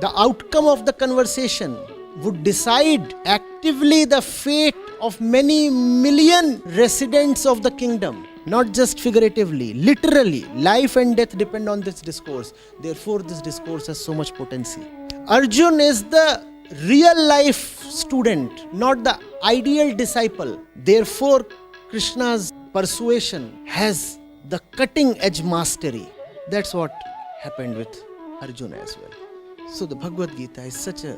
The outcome of the conversation would decide actively the fate of many million residents of the kingdom. Not just figuratively, literally. Life and death depend on this discourse. Therefore, this discourse has so much potency. Arjun is the real life student, not the ideal disciple. Therefore, Krishna's persuasion has the cutting edge mastery. That's what happened with Arjuna as well. So the Bhagavad Gita is such a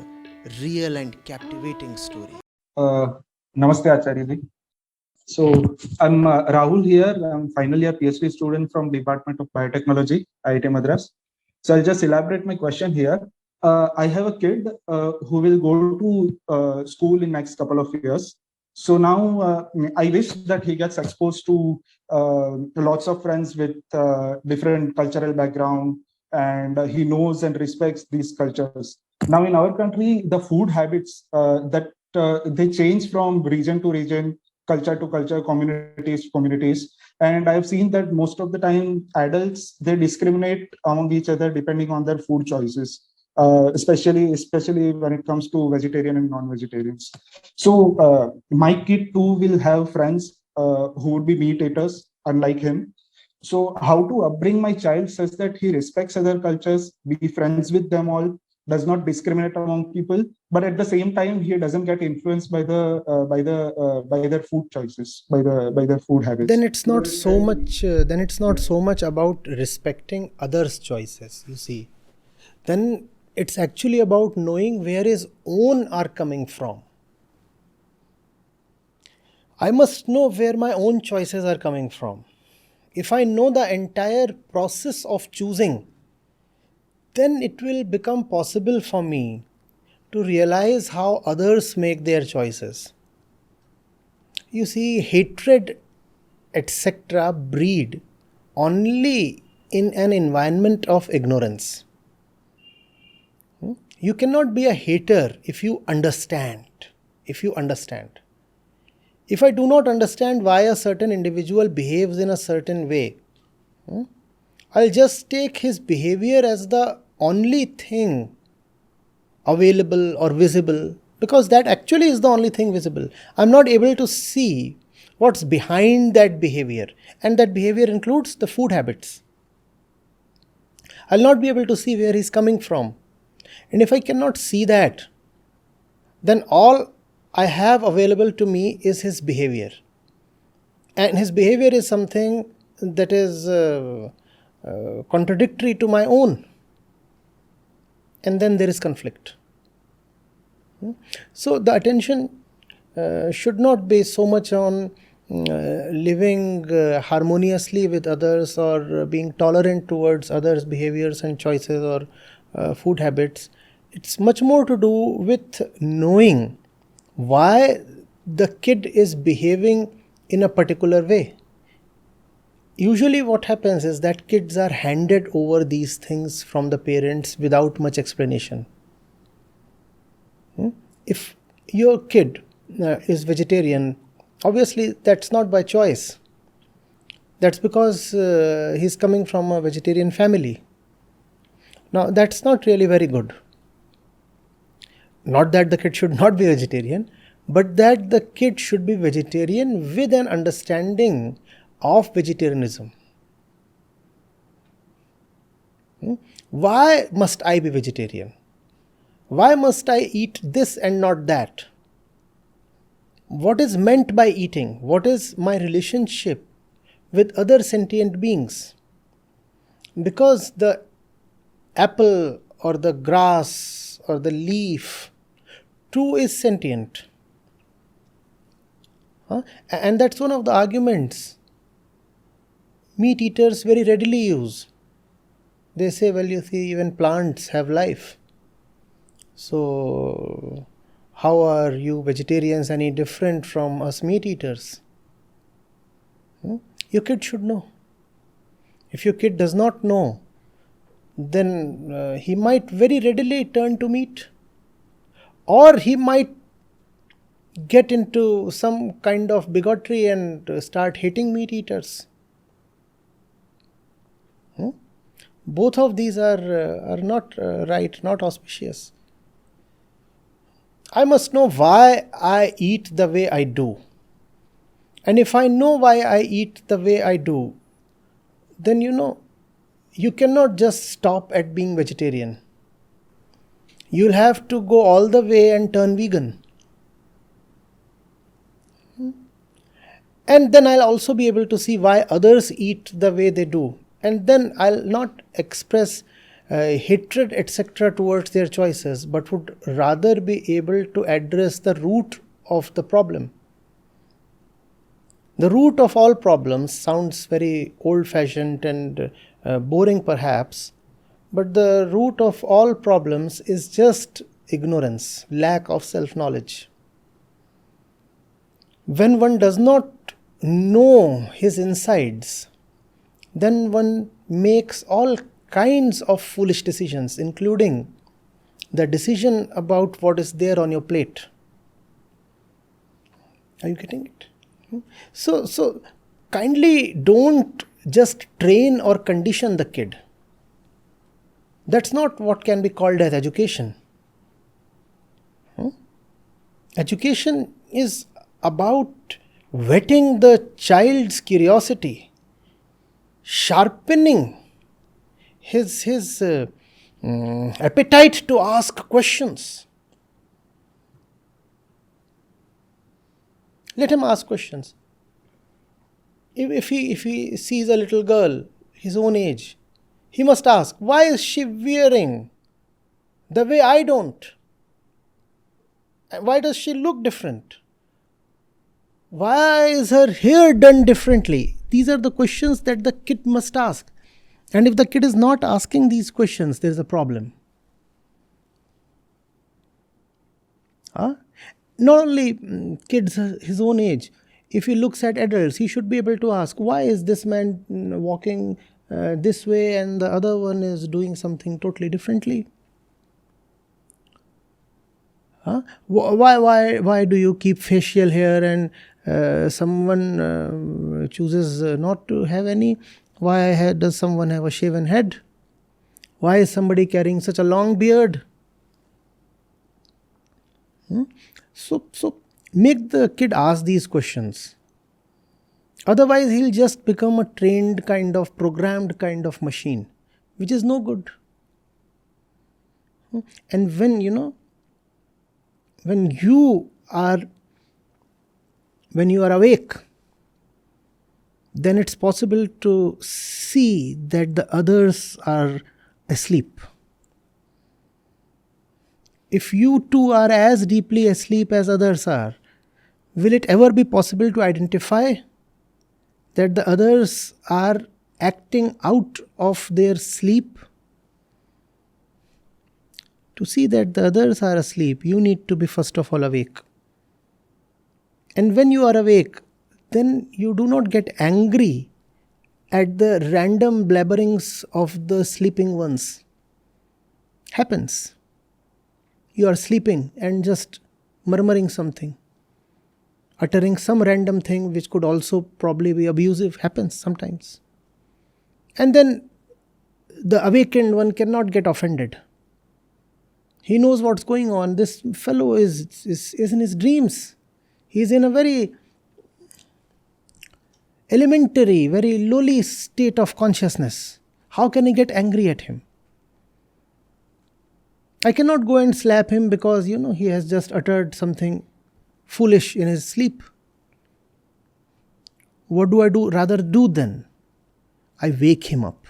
real and captivating story. Namaste Acharya ji. So I'm Rahul here. I'm final year PhD student from Department of Biotechnology, IIT-Madras. So I'll just elaborate my question here. I have a kid who will go to school in next couple of years. So now I wish that he gets exposed to lots of friends with different cultural background, and he knows and respects these cultures. Now in our country, the food habits that they change from region to region, culture to culture, communities to communities. And I've seen that most of the time adults, they discriminate among each other depending on their food choices, especially when it comes to vegetarian and non-vegetarians. So my kid too will have friends who would be meat eaters, unlike him. So how to upbring my child such that he respects other cultures, be friends with them all, does not discriminate among people, but at the same time he doesn't get influenced by their food choices, by their food habits. Then it's not so much about respecting others' choices, you see. Then it's actually about knowing where his own are coming from. I must know where my own choices are coming from. If I know the entire process of choosing, then it will become possible for me to realize how others make their choices. You see, hatred, etc., breed only in an environment of ignorance. You cannot be a hater if you understand. If I do not understand why a certain individual behaves in a certain way, I'll just take his behavior as the only thing available or visible, because that actually is the only thing visible. I'm not able to see what's behind that behavior, and that behavior includes the food habits. I'll not be able to see where he's coming from. And if I cannot see that, then all I have available to me is his behavior. And his behavior is something that is contradictory to my own. And then there is conflict. So the attention should not be so much on living harmoniously with others, or being tolerant towards others' behaviors and choices or food habits. It's much more to do with knowing why the kid is behaving in a particular way. Usually what happens is that kids are handed over these things from the parents without much explanation. If your kid is vegetarian, obviously that's not by choice. That's because he's coming from a vegetarian family. Now that's not really very good. Not that the kid should not be vegetarian, but that the kid should be vegetarian with an understanding of vegetarianism. Why must I be vegetarian? Why must I eat this and not that? What is meant by eating? What is my relationship with other sentient beings? Because the apple or the grass or the leaf too is sentient. And that's one of the arguments meat eaters very readily use. They say, well, you see, even plants have life. So how are you vegetarians any different from us meat eaters? Your kid should know. If your kid does not know, then he might very readily turn to meat, or he might get into some kind of bigotry and start hating meat eaters. Both of these are not right, not auspicious. I must know why I eat the way I do. And if I know why I eat the way I do, then you cannot just stop at being vegetarian. You'll have to go all the way and turn vegan. And then I'll also be able to see why others eat the way they do. And then I'll not express hatred, etc., towards their choices, but would rather be able to address the root of the problem. The root of all problems sounds very old-fashioned and boring perhaps, but the root of all problems is just ignorance, lack of self-knowledge. When one does not know his insides, then one makes all kinds of foolish decisions, including the decision about what is there on your plate. Are you getting it? So kindly don't just train or condition the kid. That's not what can be called as education. Education is about whetting the child's curiosity, sharpening his appetite to ask questions. Let him ask questions. If he sees a little girl, his own age, he must ask, why is she wearing the way I don't? Why does she look different? Why is her hair done differently? These are the questions that the kid must ask. And if the kid is not asking these questions, there is a problem. Not only kids his own age, if he looks at adults, he should be able to ask, why is this man walking this way and the other one is doing something totally differently? Why do you keep facial hair and someone chooses not to have any? Why does someone have a shaven head? Why is somebody carrying such a long beard? So make the kid ask these questions. Otherwise, he'll just become a trained kind of, programmed kind of machine, which is no good. And when you are awake, then it's possible to see that the others are asleep. If you too are as deeply asleep as others are, will it ever be possible to identify that the others are acting out of their sleep? To see that the others are asleep, you need to be first of all awake. And when you are awake, then you do not get angry at the random blabberings of the sleeping ones. Happens. You are sleeping and just murmuring something, uttering some random thing which could also probably be abusive. Happens sometimes. And then the awakened one cannot get offended. He knows what's going on. This fellow is in his dreams. He is in a very elementary, very lowly state of consciousness. How can I get angry at him? I cannot go and slap him because, he has just uttered something foolish in his sleep. What do I rather do then? I wake him up.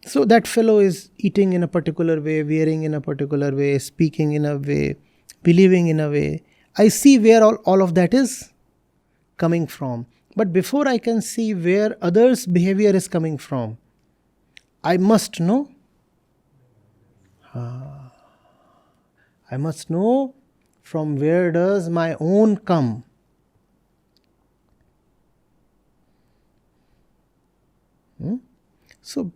So that fellow is eating in a particular way, wearing in a particular way, speaking in a way, believing in a way. I see where all of that is coming from. But before I can see where others' behavior is coming from, I must know. I must know from where does my own come. So,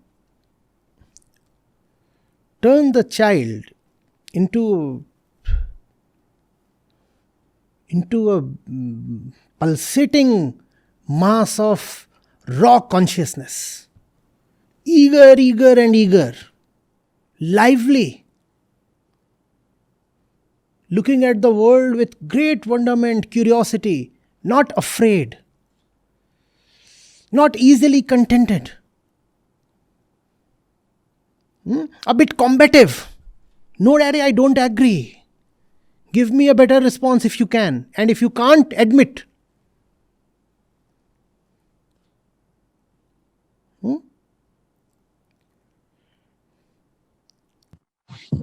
turn the child into a pulsating mass of raw consciousness. Eager, eager, and eager. Lively. Looking at the world with great wonderment, curiosity, not afraid, not easily contented. A bit combative. No, daddy, I don't agree. Give me a better response if you can. And if you can't, admit.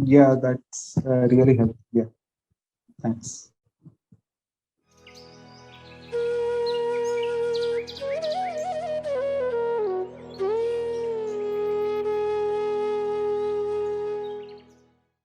Yeah, that's really helpful. Yeah, thanks.